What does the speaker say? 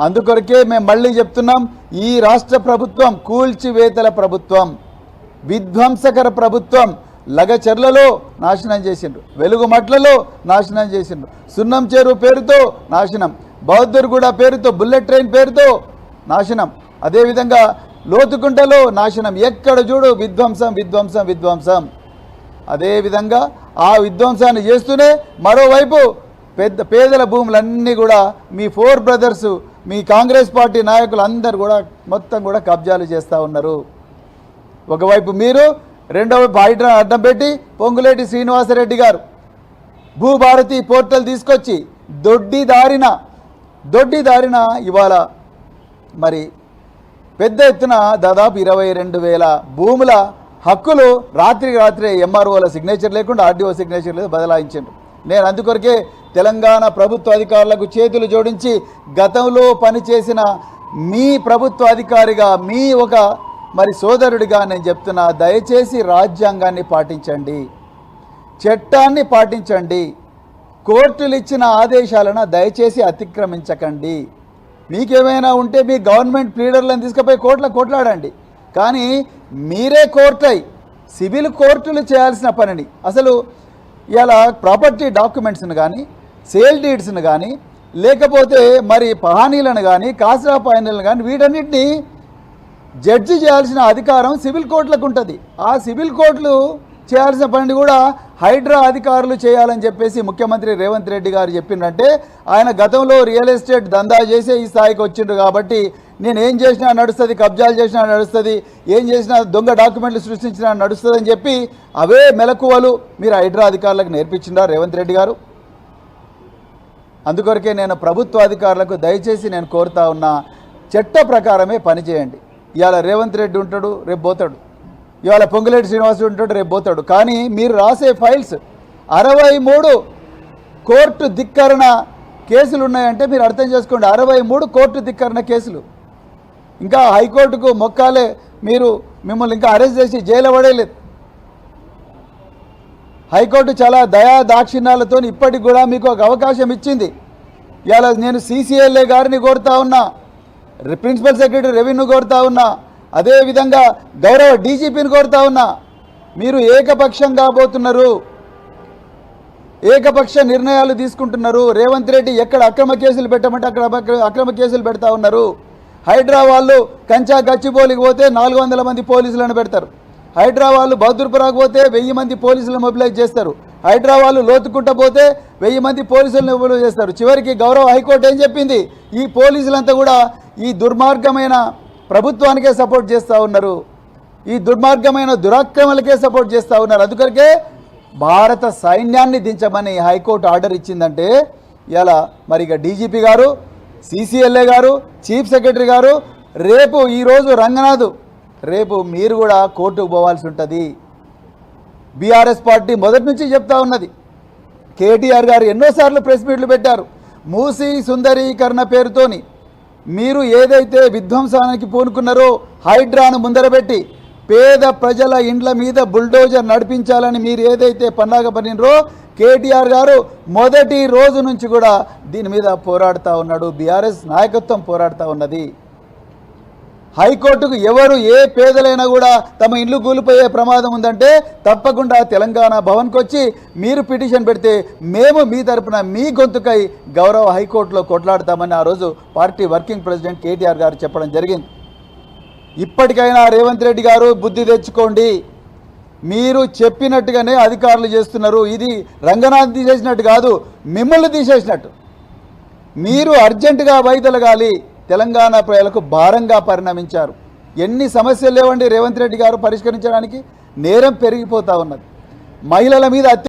అందుకొరకే మేము మళ్ళీ చెప్తున్నాం, ఈ రాష్ట్ర ప్రభుత్వం కూల్చివేతల ప్రభుత్వం, విధ్వంసకర ప్రభుత్వం. లగచర్లలో నాశనం చేసిండ్రు, వెలుగుమట్లలో నాశనం చేసిండ్రు, సున్నం చెరువు పేరుతో నాశనం, బౌద్ధర్గూడ పేరుతో, బుల్లెట్ ట్రైన్ పేరుతో నాశనం, అదేవిధంగా లోతుకుంటలో నాశనం. ఎక్కడ చూడు విధ్వంసం విధ్వంసం విధ్వంసం. అదేవిధంగా ఆ విధ్వంసాన్ని చేస్తూనే మరోవైపు పేదల భూములన్నీ కూడా మీ 4 బ్రదర్స్, మీ కాంగ్రెస్ పార్టీ నాయకులు అందరూ కూడా మొత్తం కూడా కబ్జాలు చేస్తూ ఉన్నారు. ఒకవైపు మీరు, రెండో వైపు హైడ్రా అడ్డం పెట్టి పొంగులేటి శ్రీనివాసరెడ్డి గారు భూభారతి పోర్టల్ తీసుకొచ్చి దొడ్డి దారిన ఇవాళ మరి పెద్ద ఎత్తున దాదాపు 22,000 భూముల హక్కులు రాత్రే ఎంఆర్ఓల సిగ్నేచర్ లేకుండా ఆర్డీఓ సిగ్నేచర్ లేదు బదలాయించారు. నేను అందుకొరకే తెలంగాణ ప్రభుత్వ అధికారులకు చేతులు జోడించి గతంలో పనిచేసిన మీ ప్రభుత్వ అధికారిగా, మీ ఒక మరి సోదరుడిగా నేను చెప్తున్నా, దయచేసి రాజ్యాంగాన్ని పాటించండి, చట్టాన్ని పాటించండి, కోర్టులు ఇచ్చిన ఆదేశాలను దయచేసి అతిక్రమించకండి. మీకేమైనా ఉంటే మీ గవర్నమెంట్ ప్లీడర్లను తీసుకుపోయి కోర్టులో కొట్లాడండి. కానీ మీరే కోర్టై సివిల్ కోర్టులు చేయాల్సిన పనిని, అసలు ఇలా ప్రాపర్టీ డాక్యుమెంట్స్ను కానీ, సేల్ డీడ్స్ను కానీ, లేకపోతే మరి పహానీలను కానీ, కాస్రా పహానీలను కానీ, వీటన్నిటిని జడ్జి చేయాల్సిన అధికారం సివిల్ కోర్టులకు ఉంటుంది. ఆ సివిల్ కోర్టులు చేయాల్సిన పని కూడా హైడ్రా అధికారులు చేయాలని చెప్పేసి ముఖ్యమంత్రి రేవంత్ రెడ్డి గారు చెప్పిందంటే, ఆయన గతంలో రియల్ ఎస్టేట్ దందా చేసే ఈ స్థాయికి వచ్చిండ్రు కాబట్టి నేను ఏం చేసినా నడుస్తుంది, కబ్జాలు చేసినా నడుస్తుంది, ఏం చేసినా దొంగ డాక్యుమెంట్లు సృష్టించినా నడుస్తుంది అని చెప్పి అవే మెలకువలు మీరు హైడ్రా అధికారులకు నేర్పించిండ్రా రేవంత్ రెడ్డి గారు? అందుకొరకే నేను ప్రభుత్వ అధికారులకు దయచేసి నేను కోరుతా ఉన్నా, చట్ట ప్రకారమే పనిచేయండి. ఇవాళ రేవంత్ రెడ్డి ఉంటాడు, రేపు పోతాడు. ఇవాళ పొంగులేటి శ్రీనివాసరెడ్డి ఉంటాడు, రేపు పోతాడు. కానీ మీరు రాసే ఫైల్స్ 63 కోర్టు ధిక్కరణ కేసులు ఉన్నాయంటే మీరు అర్థం చేసుకోండి. 63 కోర్టు ధిక్కరణ కేసులు. ఇంకా హైకోర్టుకు మొక్కాలే, మిమ్మల్ని ఇంకా అరెస్ట్ చేసి జైలు పడేయలేదు. హైకోర్టు చాలా దయా దాక్షిణ్యాలతో ఇప్పటికి కూడా మీకు ఒక అవకాశం ఇచ్చింది. ఇవాళ నేను CCLA గారిని కోరుతా ఉన్నా, ప్రిన్సిపల్ సెక్రటరీ రెవెన్యూ కోరుతా ఉన్నా, అదేవిధంగా గౌరవ DGPని కోరుతా ఉన్నా, మీరు ఏకపక్షంగా పోతున్నారు, ఏకపక్ష నిర్ణయాలు తీసుకుంటున్నారు. రేవంత్ రెడ్డి ఎక్కడ అక్రమ కేసులు పెట్టమంటే అక్కడ అక్రమ కేసులు పెడతా ఉన్నారు. హైడ్రా వాళ్ళు కంచా గచ్చిబౌలికి పోతే 400 మంది పోలీసులను పెడతారు. హైడ్రా వాళ్ళు బౌద్ధుర్పురాకు పోతే 1000 మంది పోలీసులను మొబిలైజ్ చేస్తారు. హైడ్రా వాళ్ళు లోతుకుంట పోతే 1000 మంది పోలీసులను మొబిలైజ్ చేస్తారు. చివరికి గౌరవ హైకోర్టు ఏం చెప్పింది? ఈ పోలీసులంతా కూడా ఈ దుర్మార్గమైన ప్రభుత్వానికే సపోర్ట్ చేస్తూ ఉన్నారు, ఈ దుర్మార్గమైన దురాక్రమణలకే సపోర్ట్ చేస్తూ ఉన్నారు. అందుకొరకే భారత సైన్యాన్ని దించమని హైకోర్టు ఆర్డర్ ఇచ్చిందంటే, ఇలా మరి ఇక DGP గారు, CCLA గారు, చీఫ్ సెక్రటరీ గారు, రేపు ఈరోజు రంగనాథ్, రేపు మీరు కూడా కోర్టుకు పోవాల్సి ఉంటుంది. బీఆర్ఎస్ పార్టీ మొదటి నుంచి చెప్తా ఉన్నది. కేటీఆర్ గారు ఎన్నోసార్లు ప్రెస్ మీట్లు పెట్టారు. మూసీ సుందరీకరణ పేరుతోని మీరు ఏదైతే విధ్వంసానికి పూనుకున్నారో, హైడ్రాను ముందరబెట్టి పేద ప్రజల ఇండ్ల మీద బుల్డోజర్ నడిపించాలని మీరు ఏదైతే పన్నాగ పనినరో, కేటీఆర్ గారు మొదటి రోజు నుంచి కూడా దీని మీద పోరాడుతూ ఉన్నాడు. బీఆర్ఎస్ నాయకత్వం పోరాడుతూ ఉన్నది. హైకోర్టుకు ఎవరు ఏ పేదలైనా కూడా తమ ఇల్లు కూలిపోయే ప్రమాదం ఉందంటే తప్పకుండా తెలంగాణ భవన్కి వచ్చి మీరు పిటిషన్ పెడితే మేము మీ తరపున మీ గొంతుకై గౌరవ హైకోర్టులో కొట్లాడతామని ఆ రోజు పార్టీ వర్కింగ్ ప్రెసిడెంట్ కేటీఆర్ గారు చెప్పడం జరిగింది. ఇప్పటికైనా రేవంత్ రెడ్డి గారు బుద్ధి తెచ్చుకోండి. మీరు చెప్పినట్టుగానే అధికారులు చేస్తున్నారు. ఇది రంగనాథ్ తీసేసినట్టు కాదు, మిమ్మల్ని తీసేసినట్టు. మీరు అర్జెంటుగా వైదొలగాలి. తెలంగాణ ప్రజలకు భారంగా పరిణమించారు. ఎన్ని సమస్యలు లేవండి రేవంత్ రెడ్డి గారు పరిష్కరించడానికి. నేరం పెరిగిపోతూ ఉన్నది. మహిళల మీద